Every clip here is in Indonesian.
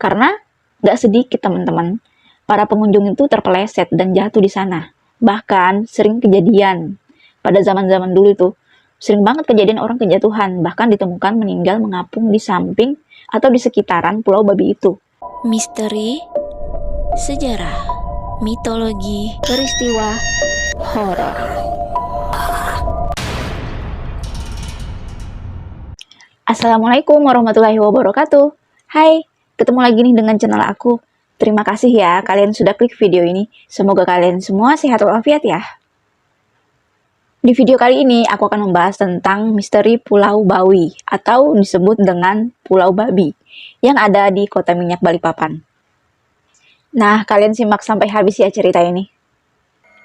Karena nggak sedikit teman-teman, para pengunjung itu terpeleset dan jatuh di sana. Bahkan sering kejadian pada zaman-zaman dulu itu, sering banget kejadian orang kejatuhan, bahkan ditemukan meninggal mengapung di samping atau di sekitaran Pulau Babi itu. Misteri, sejarah, mitologi, Peristiwa horor. Assalamualaikum warahmatullahi wabarakatuh. Hai, ketemu lagi nih dengan channel aku. Terima kasih ya kalian sudah klik video ini. Semoga kalian semua sehat walafiat ya. Di video kali ini aku akan membahas tentang misteri Pulau Bawi atau disebut dengan Pulau Babi yang ada di Kota Minyak Balikpapan. Nah, kalian simak sampai habis ya cerita ini.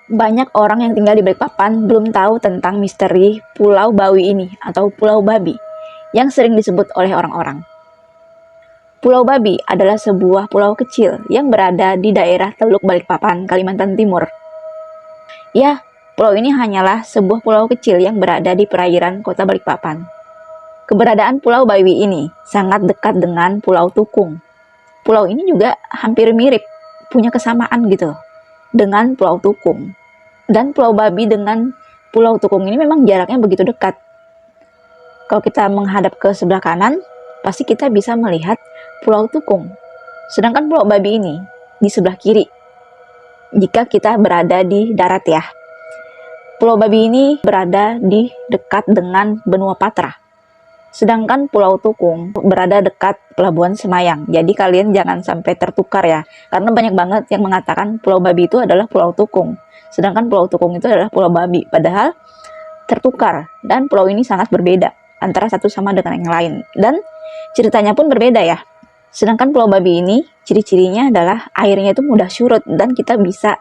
Banyak orang yang tinggal di Balikpapan belum tahu tentang misteri Pulau Bawi ini atau Pulau Babi yang sering disebut oleh orang-orang. Pulau Babi adalah sebuah pulau kecil yang berada di daerah Teluk Balikpapan, Kalimantan Timur. Ya, pulau ini hanyalah sebuah pulau kecil yang berada di perairan Kota Balikpapan. Keberadaan Pulau Bawi ini sangat dekat dengan Pulau Tukung. Pulau ini juga hampir mirip, punya kesamaan gitu dengan Pulau Tukung. Dan Pulau Babi dengan Pulau Tukung ini memang jaraknya begitu dekat. Kalau kita menghadap ke sebelah kanan, pasti kita bisa melihat Pulau Tukung. Sedangkan Pulau Babi ini di sebelah kiri, jika kita berada di darat ya. Pulau Babi ini berada di dekat dengan benua Patra. Sedangkan Pulau Tukung berada dekat Pelabuhan Semayang. Jadi kalian jangan sampai tertukar ya. Karena banyak banget yang mengatakan Pulau Babi itu adalah Pulau Tukung. Sedangkan Pulau Tukung itu adalah Pulau Babi. Padahal tertukar. Dan pulau ini sangat berbeda antara satu sama dengan yang lain. Dan ceritanya pun berbeda ya. Sedangkan Pulau Babi ini ciri-cirinya adalah airnya itu mudah surut dan kita bisa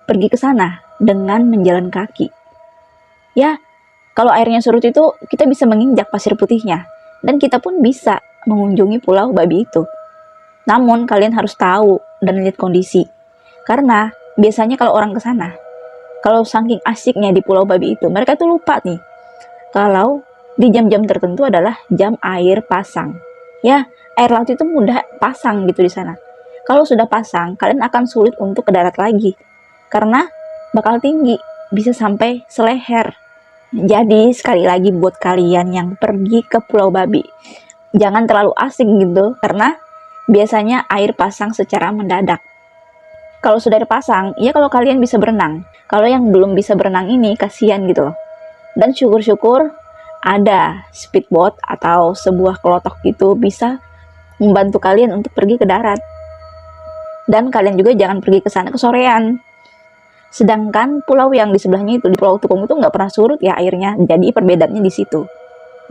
pergi ke sana dengan menjalan kaki. Ya, kalau airnya surut itu kita bisa menginjak pasir putihnya dan kita pun bisa mengunjungi Pulau Babi itu. Namun kalian harus tahu dan lihat kondisi. Karena biasanya kalau orang ke sana, kalau saking asiknya di Pulau Babi itu, mereka tuh lupa nih kalau di jam-jam tertentu adalah jam air pasang. Ya, air laut itu mudah pasang gitu di sana. Kalau sudah pasang, kalian akan sulit untuk ke darat lagi. Karena bakal tinggi, bisa sampai seleher. Jadi, sekali lagi buat kalian yang pergi ke Pulau Babi, jangan terlalu asik gitu, karena biasanya air pasang secara mendadak. Kalau sudah dipasang, ya kalau kalian bisa berenang. Kalau yang belum bisa berenang ini, kasihan gitu loh. Dan syukur-syukur, ada speedboat atau sebuah kelotok gitu bisa membantu kalian untuk pergi ke darat. Dan kalian juga jangan pergi ke sana kesorean. Sedangkan pulau yang di sebelahnya itu, di Pulau Tukung itu nggak pernah surut ya airnya. Jadi perbedaannya di situ.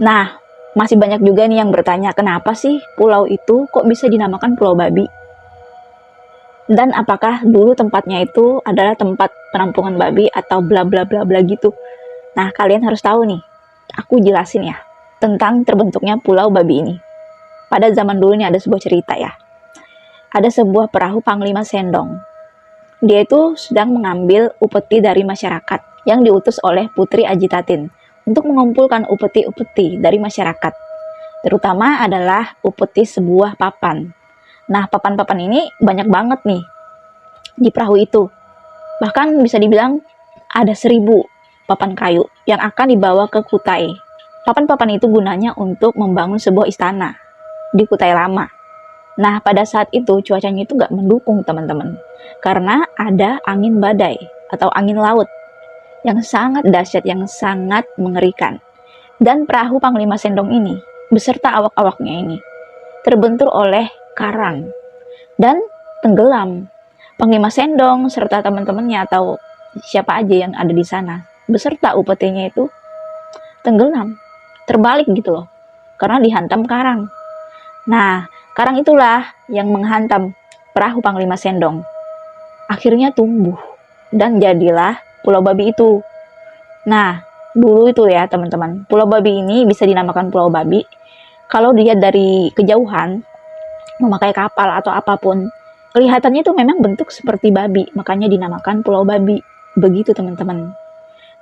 Nah, masih banyak juga nih yang bertanya kenapa sih pulau itu kok bisa dinamakan Pulau Babi? Dan apakah dulu tempatnya itu adalah tempat penampungan babi atau bla bla bla bla gitu. Nah, kalian harus tahu nih. Aku jelasin ya tentang terbentuknya Pulau Babi ini. Pada zaman dulu ini ada sebuah cerita ya. Ada sebuah perahu Panglima Sendong. Dia itu sedang mengambil upeti dari masyarakat yang diutus oleh Putri Ajitatin untuk mengumpulkan upeti-upeti dari masyarakat. Terutama adalah upeti sebuah papan. Nah, papan-papan ini banyak banget nih di perahu itu. Bahkan bisa dibilang ada 1000 papan kayu yang akan dibawa ke Kutai. Papan-papan itu gunanya untuk membangun sebuah istana di Kutai Lama. Nah, pada saat itu cuacanya itu nggak mendukung teman-teman. Karena ada angin badai atau angin laut yang sangat dahsyat, yang sangat mengerikan. Dan perahu Panglima Sendong ini beserta awak-awaknya ini terbentur oleh karang dan tenggelam. Panglima Sendong serta teman-temannya atau siapa aja yang ada di sana beserta upetinya itu tenggelam, terbalik gitu loh, karena dihantam karang. Nah, karang itulah yang menghantam perahu Panglima Sendong. Akhirnya tumbuh dan jadilah Pulau Babi itu. Nah, dulu itu ya teman-teman, Pulau Babi ini bisa dinamakan Pulau Babi kalau dilihat dari kejauhan, memakai kapal atau apapun, kelihatannya itu memang bentuk seperti babi, makanya dinamakan Pulau Babi. Begitu teman-teman.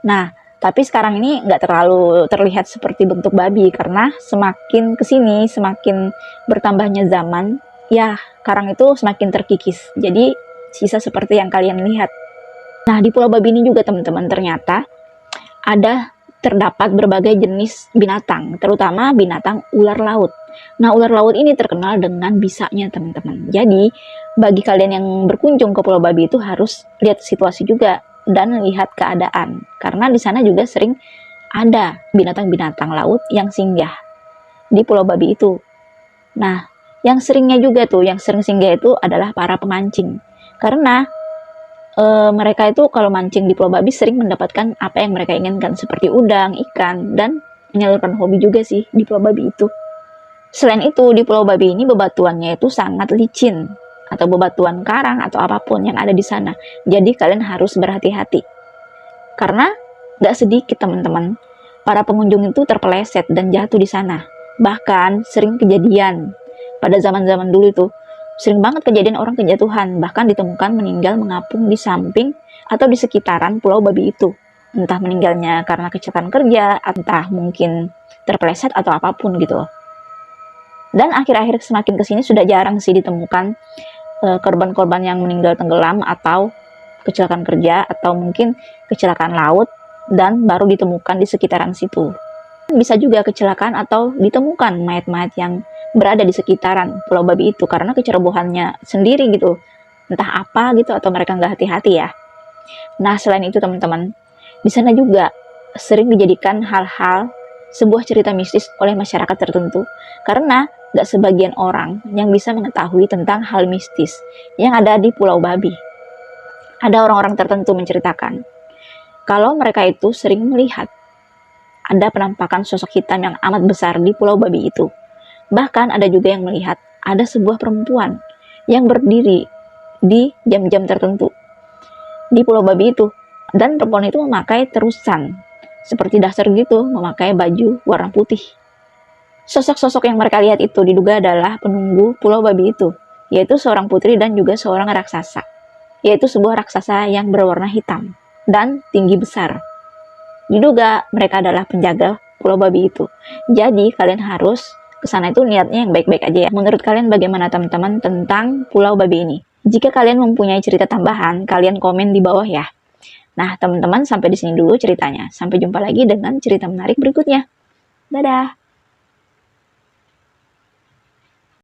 Nah, tapi sekarang ini nggak terlalu terlihat seperti bentuk babi karena semakin kesini, semakin bertambahnya zaman, ya karang itu semakin terkikis. Jadi sisa seperti yang kalian lihat. Nah, di Pulau Babi ini juga teman-teman ternyata terdapat berbagai jenis binatang, terutama binatang ular laut. Nah, ular laut ini terkenal dengan bisanya teman-teman. Jadi, bagi kalian yang berkunjung ke Pulau Babi itu harus lihat situasi juga dan lihat keadaan. Karena di sana juga sering ada binatang-binatang laut yang singgah di Pulau Babi itu. Nah, yang sering singgah itu adalah para pemancing. Karena mereka itu kalau mancing di Pulau Babi sering mendapatkan apa yang mereka inginkan, seperti udang, ikan, dan menyalurkan hobi juga sih di Pulau Babi itu. Selain itu, di Pulau Babi ini bebatuannya itu sangat licin, atau bebatuan karang atau apapun yang ada di sana. Jadi kalian harus berhati-hati. Karena gak sedikit teman-teman, para pengunjung itu terpeleset dan jatuh di sana. Bahkan sering kejadian pada zaman-zaman dulu itu, sering banget kejadian orang kejatuhan, bahkan ditemukan meninggal mengapung di samping atau di sekitaran Pulau Babi itu. Entah meninggalnya karena kecelakaan kerja, entah mungkin terpeleset atau apapun gitu. Dan akhir-akhir semakin kesini sudah jarang sih ditemukan korban-korban yang meninggal tenggelam atau kecelakaan kerja atau mungkin kecelakaan laut dan baru ditemukan di sekitaran situ. Bisa juga kecelakaan atau ditemukan mayat-mayat yang berada di sekitaran Pulau Babi itu karena kecerobohannya sendiri gitu, entah apa gitu, atau mereka nggak hati-hati ya. Nah, selain itu teman-teman, di sana juga sering dijadikan hal-hal sebuah cerita mistis oleh masyarakat tertentu karena nggak sebagian orang yang bisa mengetahui tentang hal mistis yang ada di Pulau Babi. Ada orang-orang tertentu menceritakan kalau mereka itu sering melihat ada penampakan sosok hitam yang amat besar di Pulau Babi itu. Bahkan ada juga yang melihat ada sebuah perempuan yang berdiri di jam-jam tertentu di Pulau Babi itu. Dan perempuan itu memakai terusan, seperti dasar gitu, memakai baju warna putih. Sosok-sosok yang mereka lihat itu diduga adalah penunggu Pulau Babi itu, yaitu seorang putri dan juga seorang raksasa, yaitu sebuah raksasa yang berwarna hitam dan tinggi besar. Diduga mereka adalah penjaga Pulau Babi itu. Jadi kalian harus kesana itu niatnya yang baik-baik aja ya. Menurut kalian bagaimana teman-teman tentang Pulau Babi ini? Jika kalian mempunyai cerita tambahan, kalian komen di bawah ya. Nah teman-teman, sampai di sini dulu ceritanya. Sampai jumpa lagi dengan cerita menarik berikutnya. Dadah!